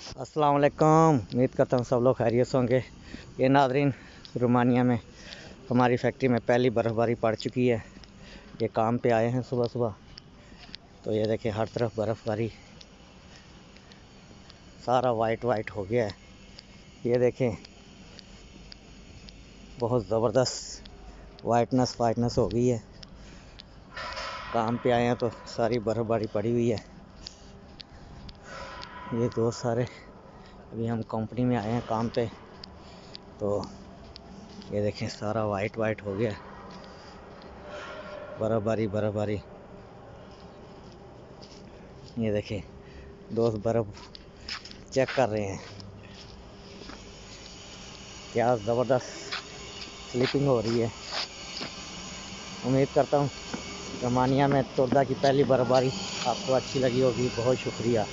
अस्सलाम वालेकुम। उम्मीद करता हूँ सब लोग खैरियत से होंगे। ये नाज़रीन, रोमानिया में हमारी फैक्ट्री में पहली बर्फ़बारी पड़ चुकी है। ये काम पे आए हैं सुबह सुबह, तो ये देखें हर तरफ बर्फ़बारी, सारा वाइट वाइट हो गया है। ये देखें बहुत ज़बरदस्त वाइटनेस हो गई है। काम पे आए हैं तो सारी बर्फ़बारी पड़ी हुई है। ये दोस्त सारे, अभी हम कंपनी में आए हैं काम पे, तो ये देखें सारा वाइट वाइट हो गया, बर्फ़बारी। ये देखें दोस्त बर्फ़ चेक कर रहे हैं, क्या ज़बरदस्त स्लिपिंग हो रही है। उम्मीद करता हूँ रोमानिया में 14 की पहली बर्फ़बारी आपको अच्छी लगी होगी। बहुत शुक्रिया।